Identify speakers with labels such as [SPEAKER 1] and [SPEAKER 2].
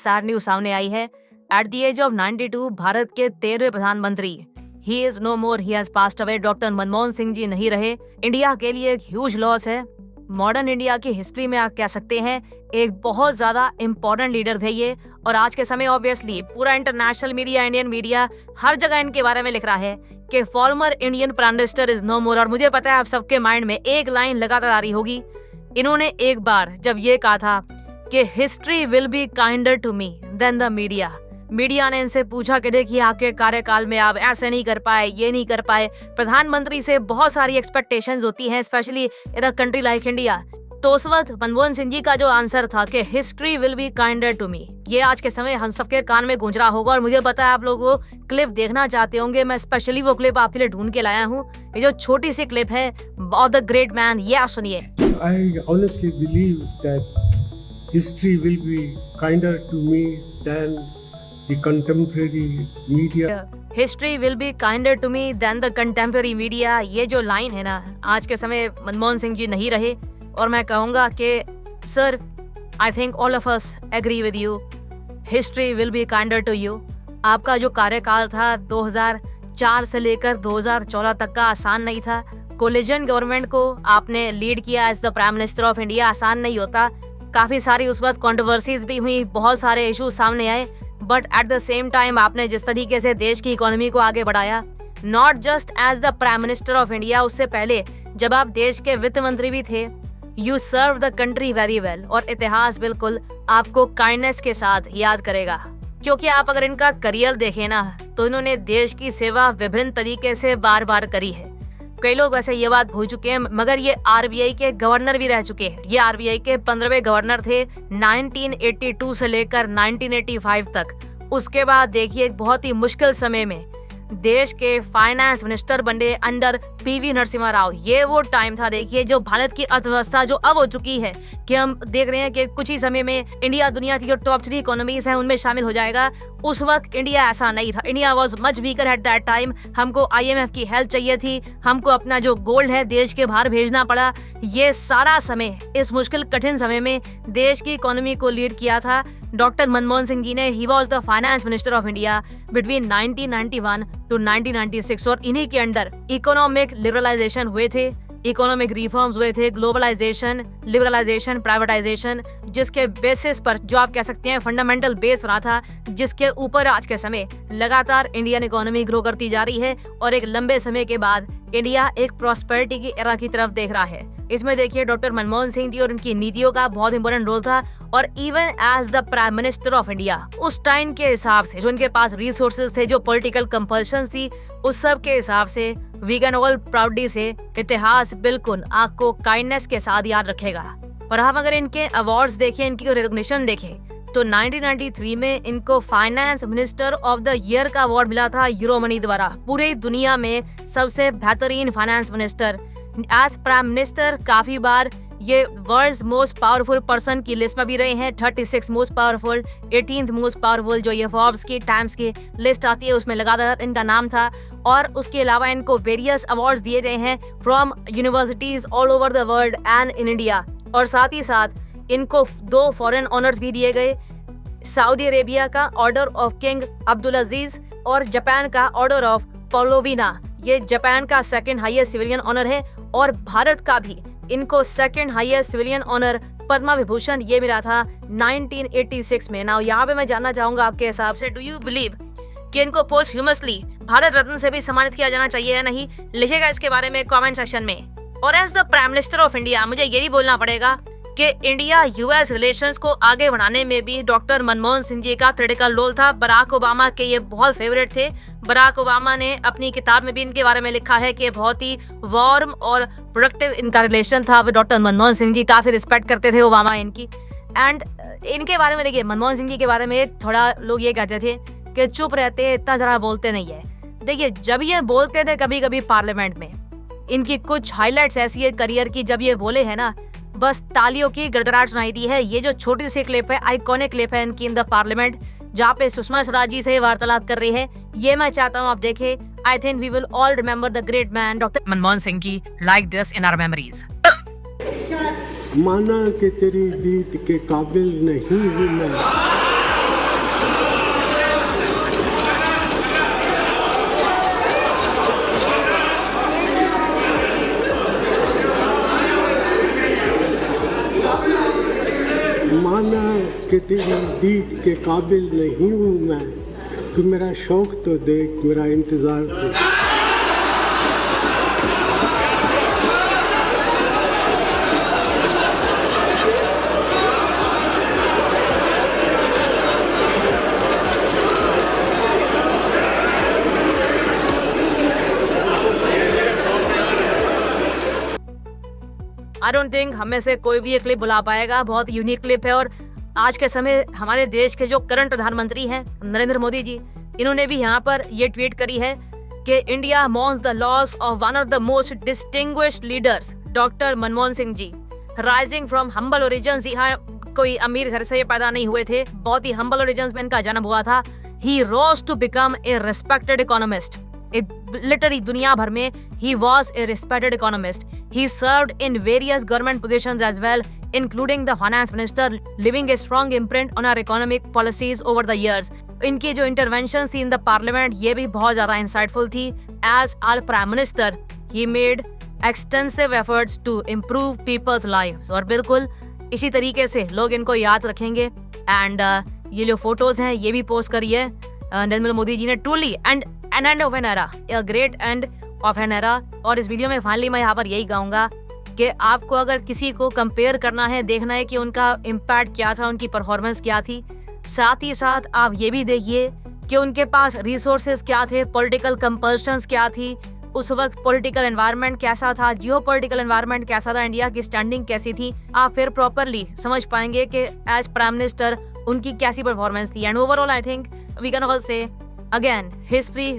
[SPEAKER 1] Sad news सामने आई है। At the age of 92 Bharat के 13वें प्रधानमंत्री he is no more, he has passed away. Doctor Manmohan Singh ji नहीं रहे। इंडिया के लिए एक ह्यूज लॉस है। मॉडर्न इंडिया की हिस्ट्री में आप कह सकते हैं एक बहुत ज्यादा इम्पोर्टेंट लीडर थे ये। और आज के समय ऑब्वियसली पूरा इंटरनेशनल मीडिया, इंडियन मीडिया हर जगह इनके बारे में लिख रहा है कि former Indian prime minister is no more. और मुझे पता है आप सबके माइंड में एक लाइन लगातार आ रही होगी। इन्होंने एक बार जब ये कहा था कि history will be kinder to me than the media. Media ने इनसे पूछा कि देखिए आपके कार्यकाल में आप ऐसे नहीं कर पाए, ये नहीं कर पाए। प्रधानमंत्री से बहुत सारी एक्सपेक्टेशंस होती हैं, specially in a country like India. तो उस वक्त मनमोहन सिंह जी का जो आंसर था कि history will be kinder to me, ये आज के समय हम सबके कान में गूंज रहा होगा। और मुझे पता है आप लोग वो क्लिप देखना चाहते होंगे। मैं स्पेशली वो क्लिप आपके लिए ढूंढ के लाया हूँ। ये जो छोटी सी क्लिप है ऑफ द ग्रेट मैन, ये आप सुनिए।
[SPEAKER 2] I honestly believe that history will be kinder to me than the contemporary media.
[SPEAKER 1] History will be kinder to me than the contemporary media. ये जो लाइन है ना, आज के समय मनमोहन सिंह जी नहीं रहे और मैं कहूँगा कि sir, I think all of us agree with you, history will be kinder to you. आपका जो कार्यकाल था 2004 से लेकर 2014 तक का आसान नहीं था। कोलिजन गवर्नमेंट को आपने लीड किया as the prime minister of India. आसान नहीं होता। काफ़ी सारी उस वक्त कंट्रोवर्सीज भी हुई, बहुत सारे इश्यूज सामने आए। But at the same time आपने जिस तरीके से देश की इकोनॉमी को आगे बढ़ाया, not just as the prime minister of India, उससे पहले जब आप देश के वित्त मंत्री भी थे, you serve the country very well. और इतिहास बिल्कुल आपको काइंडनेस के साथ याद करेगा, क्योंकि आप अगर इनका करियर देखें ना, तो इन्होंने देश की सेवा विभिन्न तरीके से बार बार करी है। कई लोग वैसे ये बात भूल चुके हैं, मगर ये आरबीआई के गवर्नर भी रह चुके हैं। ये आरबीआई के 15वें गवर्नर थे 1982 से लेकर 1985 तक। उसके बाद देखिए एक बहुत ही मुश्किल समय में देश के फाइनेंस मिनिस्टर बने अंडर पीवी नरसिम्हा राव। ये वो टाइम था देखिए जो भारत की अर्थव्यवस्था जो अब हो चुकी है कि हम देख रहे हैं कि कुछ ही समय में इंडिया दुनिया की जो टॉप 3 इकोनॉमीज हैं उनमें शामिल हो जाएगा। उस वक्त इंडिया ऐसा नहीं था। India was much weaker at that time. हमको आईएमएफ की हेल्प चाहिए थी, हमको अपना जो गोल्ड है देश के बाहर भेजना पड़ा। ये सारा समय, इस मुश्किल कठिन समय में देश की इकोनॉमी को लीड किया था डॉक्टर मनमोहन सिंह जी ने। He was the finance minister of India between 1991 to 1996। और इन्हीं के अंडर इकोनॉमिक लिबरलाइजेशन हुए थे, इकोनॉमिक रिफॉर्म्स हुए थे, ग्लोबलाइजेशन, लिबरलाइजेशन, प्राइवेटाइजेशन, जिसके बेसिस पर जो आप कह सकते हैं फंडामेंटल बेस बना था, जिसके ऊपर आज के समय लगातार इंडियन इकोनॉमी ग्रो करती जा रही है। और एक लंबे समय के बाद इंडिया एक प्रॉस्पेरिटी की एरा की तरफ देख रहा है। इसमें देखिए डॉक्टर मनमोहन सिंह जी और उनकी नीतियों का बहुत इंपॉर्टेंट रोल था। और even as the prime minister of India, उस टाइम के हिसाब से जो उनके पास रिसोर्सेज थे, जो पॉलिटिकल कंपल्शंस थी, उस सब के हिसाब से वी कैन ऑल प्राउडली से इतिहास बिल्कुल आपको काइंडनेस के साथ याद रखेगा। और हम अगर इनके अवार्ड्स देखें, इनकी रिकॉग्निशन देखें, तो 1993 में इनको finance minister of the year का अवार्ड मिला था यूरोमनी द्वारा। पूरी दुनिया में सबसे बेहतरीन finance minister. As prime minister काफी बार ये वर्ल्ड्स मोस्ट पावरफुल पर्सन की लिस्ट में भी रहे हैं। 36 most powerful, 18th most powerful जो ये फोर्ब्स की, टाइम्स की लिस्ट आती है, उसमें लगातार इनका नाम था। और उसके अलावा इनको वेरियस अवार्ड्स दिए गए हैं from universities all over the world and in India. और साथ ही साथ इनको 2 फॉरेन ऑनर्स भी दिए गए, सऊदी अरेबिया का ऑर्डर ऑफ किंग अब्दुल अजीज और जापान का ऑर्डर ऑफ पोलोविना। ये जापान का 2nd हाईएस्ट सिविलियन ऑनर है। और भारत का भी इनको 2nd highest civilian honour Padma Vibhushan ये मिला था 1986 में। नाउ यहाँ पे मैं जानना चाहूंगा आपके हिसाब से, डू यू बिलीव कि इनको पोस्टह्यूमसली भारत रत्न से भी सम्मानित किया जाना चाहिए या नहीं? लिखेगा इसके बारे में कमेंट सेक्शन में। और as the prime minister of India मुझे यही बोलना पड़ेगा कि इंडिया यूएस रिलेशंस को आगे बढ़ाने में भी डॉक्टर मनमोहन सिंह जी का क्रिटिकल रोल था। बराक ओबामा के ये बहुत फेवरेट थे। बराक ओबामा ने अपनी किताब में भी इनके बारे में लिखा है कि बहुत ही वार्म और प्रोडक्टिव इनका रिलेशन था विद डॉक्टर मनमोहन सिंह जी। काफी रिस्पेक्ट करते थे ओबामा इनकी। एंड इनके बारे में देखिए, मनमोहन सिंह जी के बारे में थोड़ा लोग ये कहते थे कि चुप रहते हैं, इतना जरा बोलते नहीं है। देखिए जब ये बोलते थे कभी कभी पार्लियामेंट में, इनकी कुछ हाईलाइट्स ऐसी है करियर की, जब ये बोले हैं ना बस तालियों की गड़गड़ाहट सुनाई दी है। ये जो छोटी सी क्लिप है, आइकॉनिक क्लिप है इनकी इन द पार्लियामेंट, जहाँ पे सुषमा स्वराज जी से वार्तालाप कर रही है, ये मैं चाहता हूँ आप देखें। I think we will all remember the great man doctor Manmohan Singh ji like this in our memories.
[SPEAKER 2] माना कि तेरी दीद के काबिल नहीं हूँ मैं, कि तेरी दीद के काबिल नहीं हूँ मैं, तू मेरा शौक तो देख, मेरा इंतज़ार देख।
[SPEAKER 1] आई डोंट थिंक हमें से कोई भी ये क्लिप बुला पाएगा। बहुत यूनिक क्लिप है और आज के समय हमारे देश के जो करंट प्रधानमंत्री हैं नरेंद्र मोदी जी, इन्होंने भी यहाँ पर ये ट्वीट करी है कि India mourns the loss of one of the most distinguished leaders doctor Manmohan Singh ji, rising from humble origins. यहाँ कोई अमीर घर से ये पैदा नहीं हुए थे, बहुत ही हम्बल ओरिजिन्स में इनका जन्म हुआ था। He rose to become a respected economist. Literally दुनिया भर में he was a respected economist. He served in various government positions as well, including the finance minister, leaving a strong imprint on our economic policies over the years. इनकी जो interventions थी in the parliament ये भी बहुत ज़्यादा insightful थी. As our prime minister, he made extensive efforts to improve people's lives. और बिल्कुल इसी तरीके से लोग इनको याद रखेंगे। एंड ये जो फोटोज हैं ये भी पोस्ट करी है नरेंद्र मोदी जी ने। Truly and an end of an era, a great end of an era. और इस वीडियो में फाइनली मैं यहाँ पर यही कहूँगा कि आपको अगर किसी को कंपेयर करना है, देखना है कि उनका इम्पैक्ट क्या था, उनकी परफॉर्मेंस क्या थी, साथ ही साथ आप ये भी देखिए कि उनके पास रिसोर्सेज क्या थे, पॉलिटिकल कंपल्शंस क्या थी, उस वक्त पॉलिटिकल एनवायरनमेंट कैसा था, जियो पॉलिटिकल एनवायरनमेंट कैसा था, इंडिया की स्टैंडिंग कैसी थी। आप फिर प्रॉपरली समझ पाएंगे कि एज प्राइम मिनिस्टर उनकी कैसी परफॉर्मेंस थी। And overall I think we can all say again history